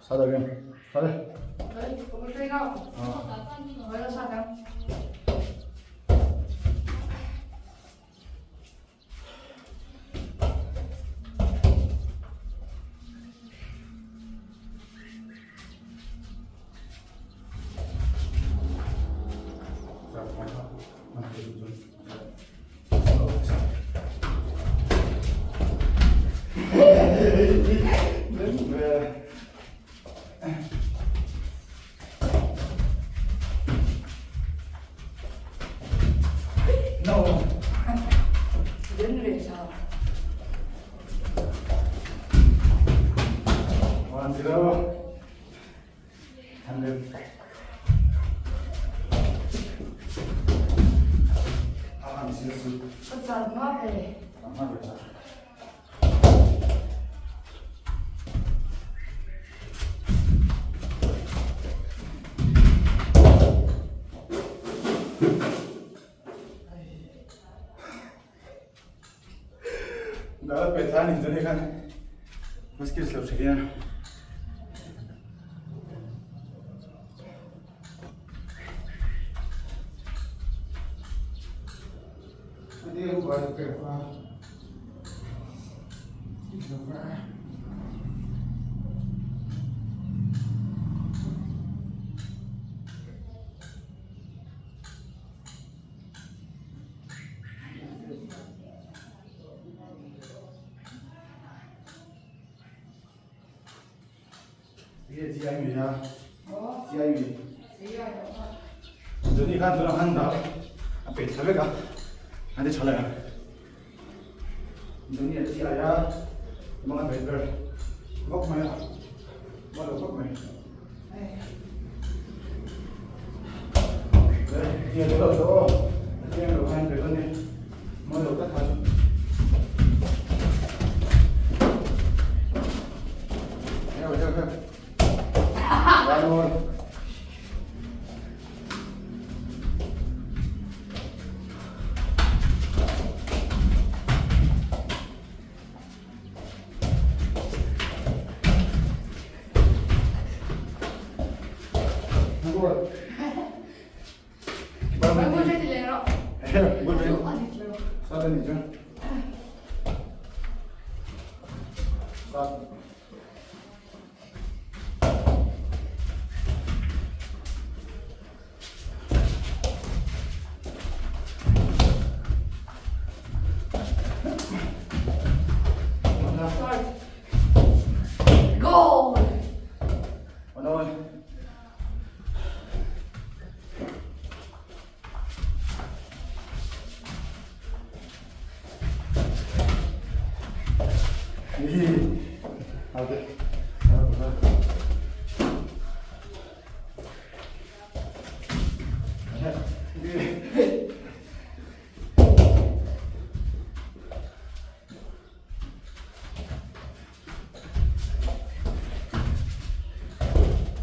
사다리 사다리 可以，我们睡觉。回到沙江。 Nada pesado, ni te dejan. No es que se lo serían. Dia buat apa? Kita 이게 지하유야. 지하유. 눈이 간 들어간다. 앞에 자배가 안돼 잘라요. 눈이 지하야. 뭔가 배들. 먹마야. 뭐로 먹마야. 네, 뒤에 들어서 뒤에로 가는 배들네. 뭐로 딱 가죠. 해.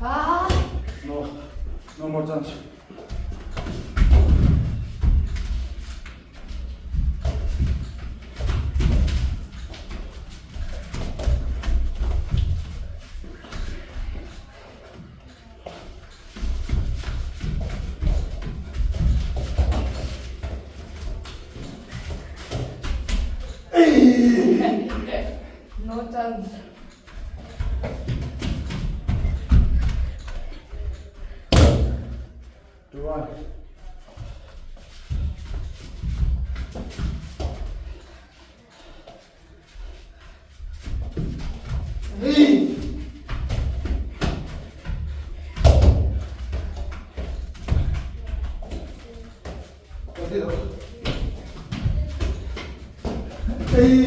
Lalu no more chance. No chance. Dua.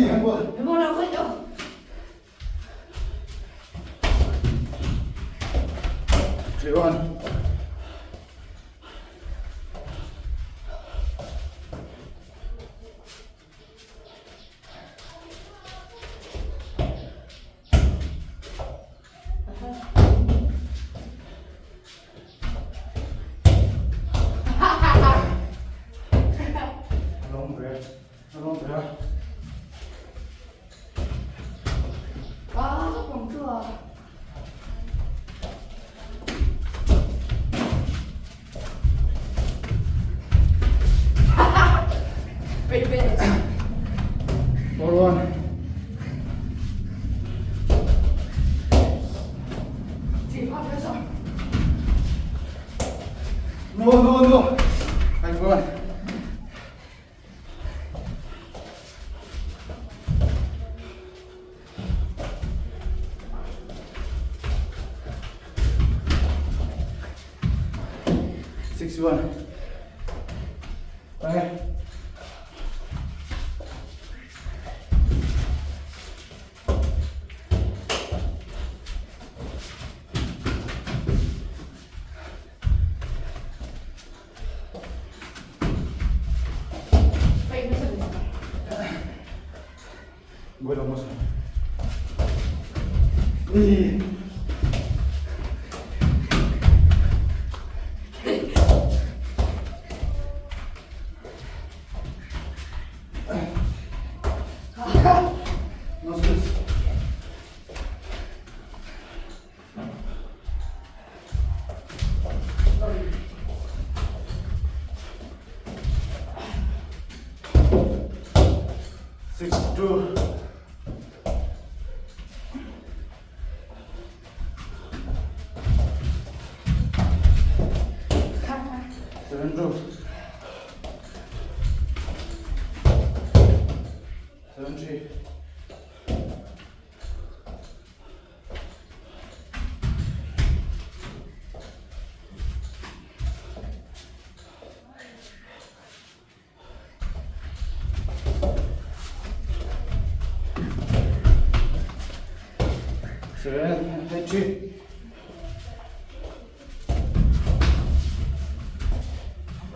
한번. 뭐라고 해줘? 재원. 너무 그래. 아, 너무 좋아. 누워. 아니, 그만. Six one. Okay. Wait, listen. Vuelo hermoso. Y... No stress. Six, two. Seven, two. 7, 3. Seven, 8, 3.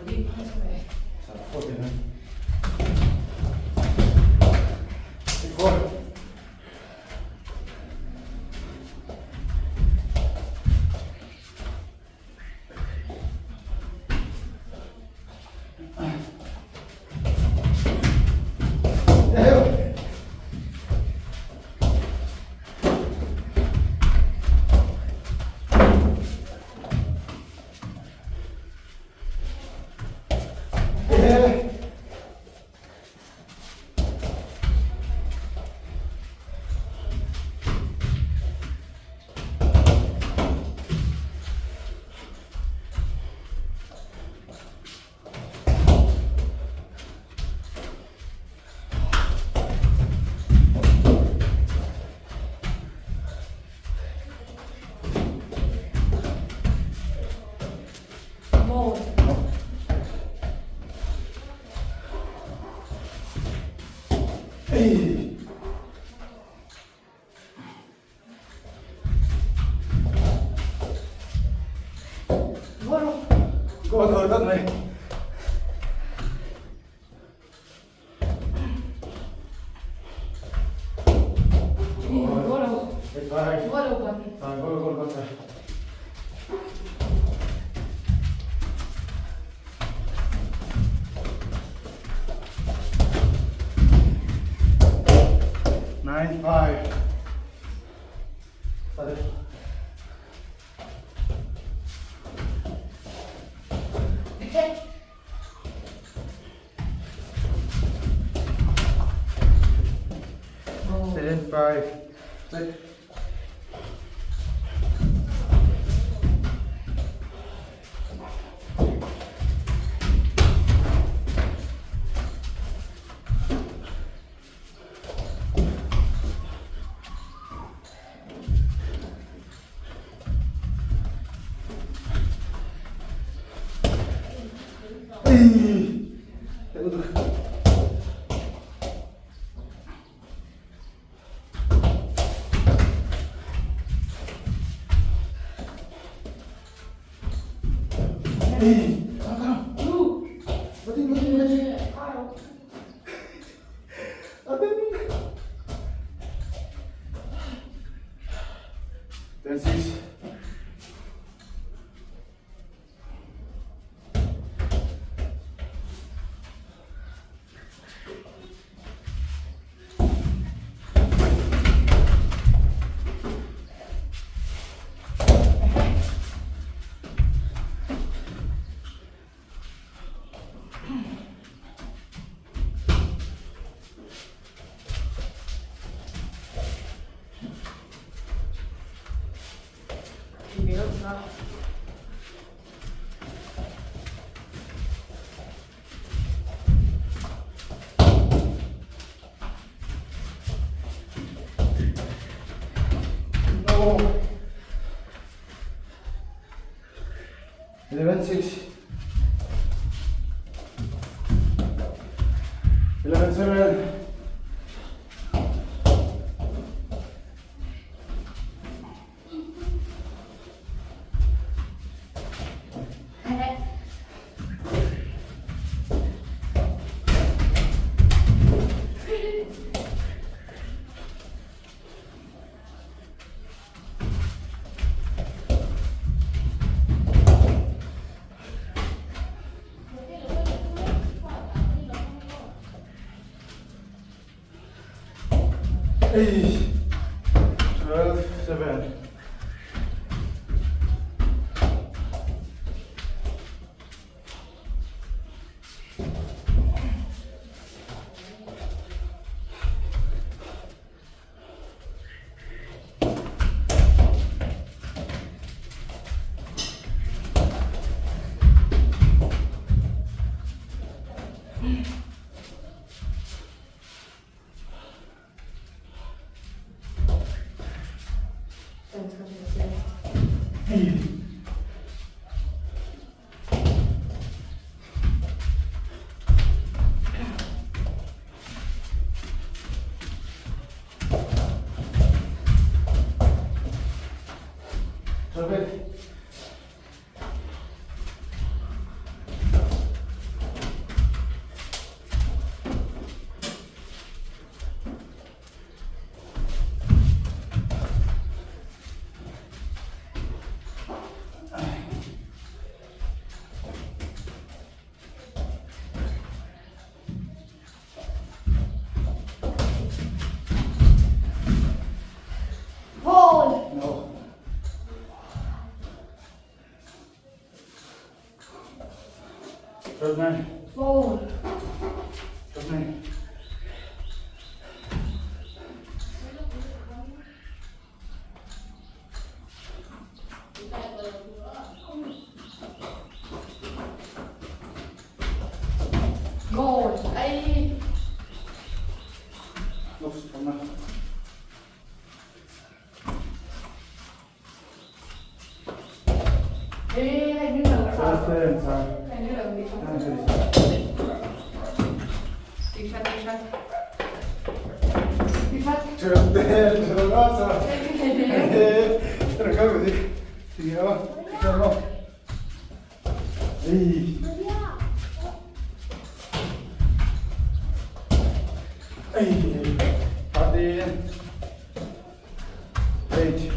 어디 한숨에. 자, 포기는. 이걸. 뭐. 에이. 뭐로? 이거 더 떴네. 뭐로? 백발. 뭐로 보니? 아, 이걸 봤다. Nine, five. Started. Seven, five, six. 에이. 이것도. 에이. 잠깐. 어디. 안 됐는데. That's it. 11-6. 11-7. Hey, 12-7. Hey. Perfect. Hold. No. Good man. Hold. Good man. Goal. Ay. Looks from that. Ê, như là First turn, sorry. như là bị Nice. đi phát đi phát đi phát First turn, ce l'ho rosa. Però così. Ti dirò. Ti dirò. Ehi. Ehi. Fatti. 8.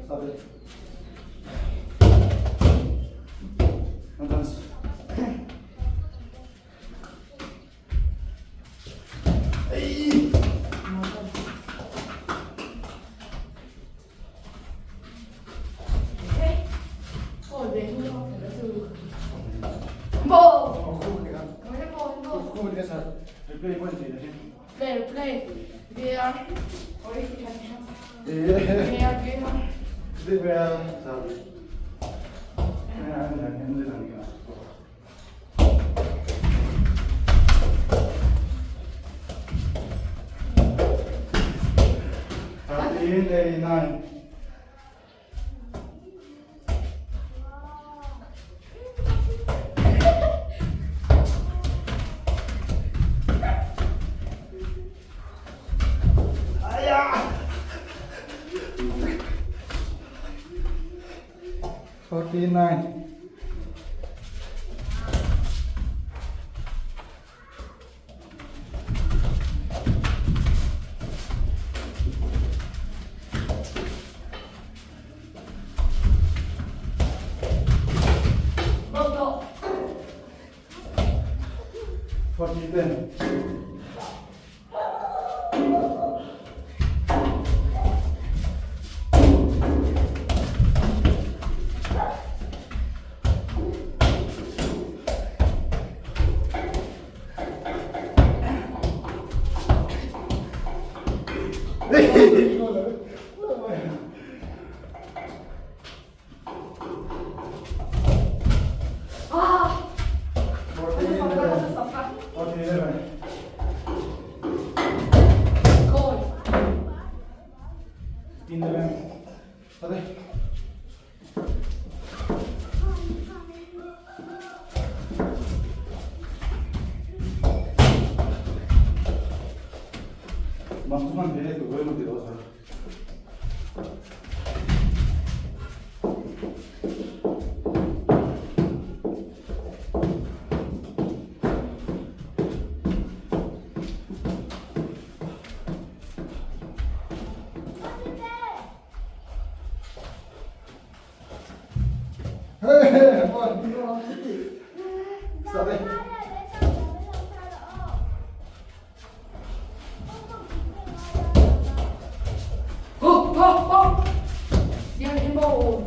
Stop it. No dance. Hey. Ôi, về thu không phải là từ bộ. Come che Come le foto? come che sa? Replay poi ti vede. Play. Via. Ora ti facciamo. E Via. deve salve. Non le danno. 9. Aia! 49. 이거는 뭐야? 아, 뭐 어쩔 수 없다, 어쩔 수 없다. 어떻게 되나? 거울. 인내면 어때? 막두만 내려도 왜 못해 넣어서? 헤헤, 한번 이거 싸네. 미안, 햄버거.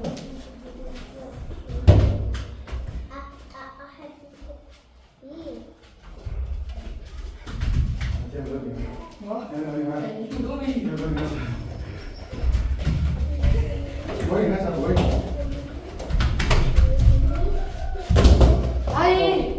뭐? 이놈이. 뭐이 하자 뭐이. 아이.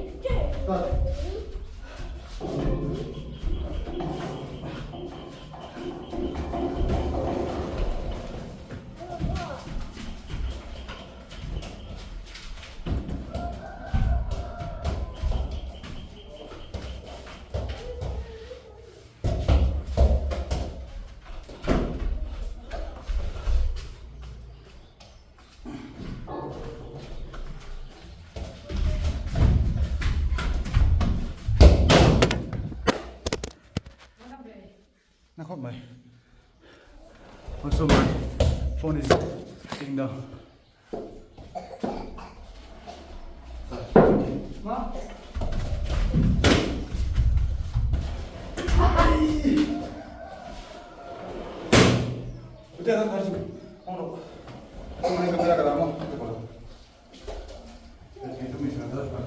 Now hold my. Also my phone is sitting down. 뭐? Udah kan harus ono. Cuma yang kita kata mau itu kalau. Itu misalnya apa?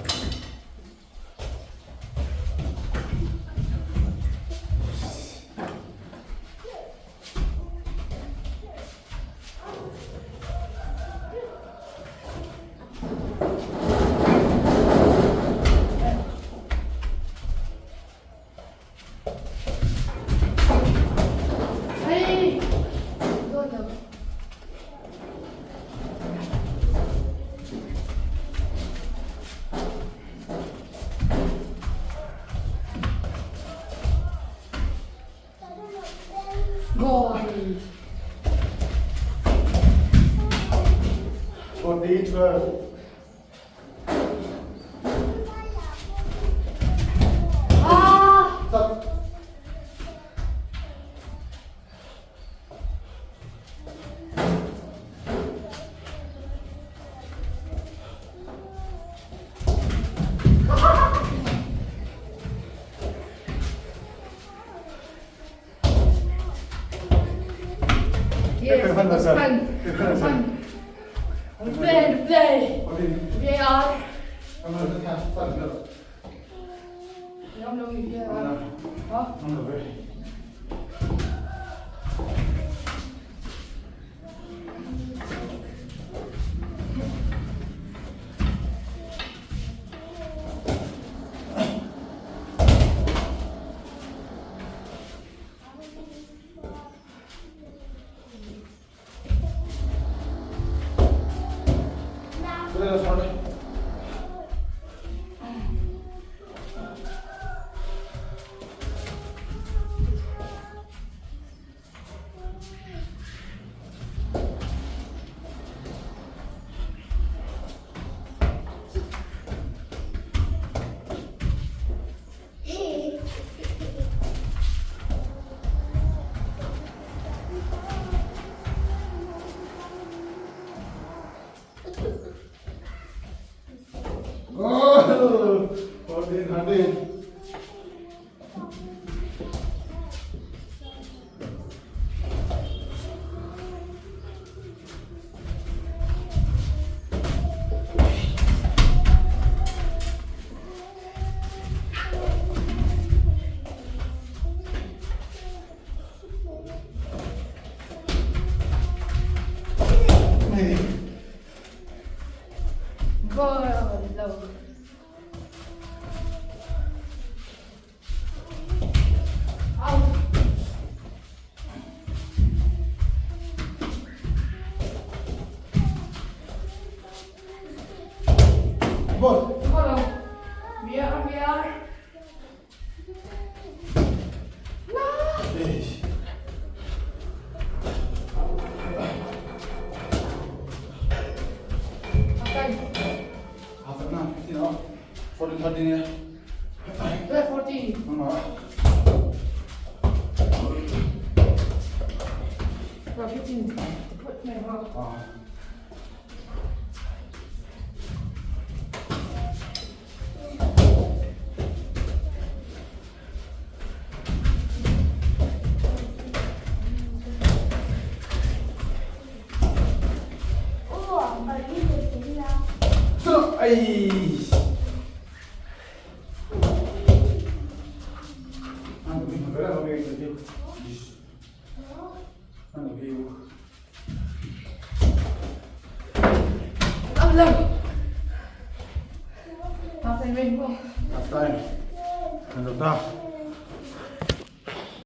아이. 이거는. 거울. 12. 아. Stop. 예. 한다, 자. 한. 플레이. 어디? VAR. 한번 어떻게 하셨다. 명령이 VAR. 어? 한번 왜? 그래서 잘해. Ehi. Aspetta. Ah, no, sì, no. Fuori il giardiniere. 240. No, no. No, 15. Put my mouth. Ah. Sono... Ehi. Ando prima, però non vedo più. Ando più. Allah. Apa yang main kau? Stai. Ando da.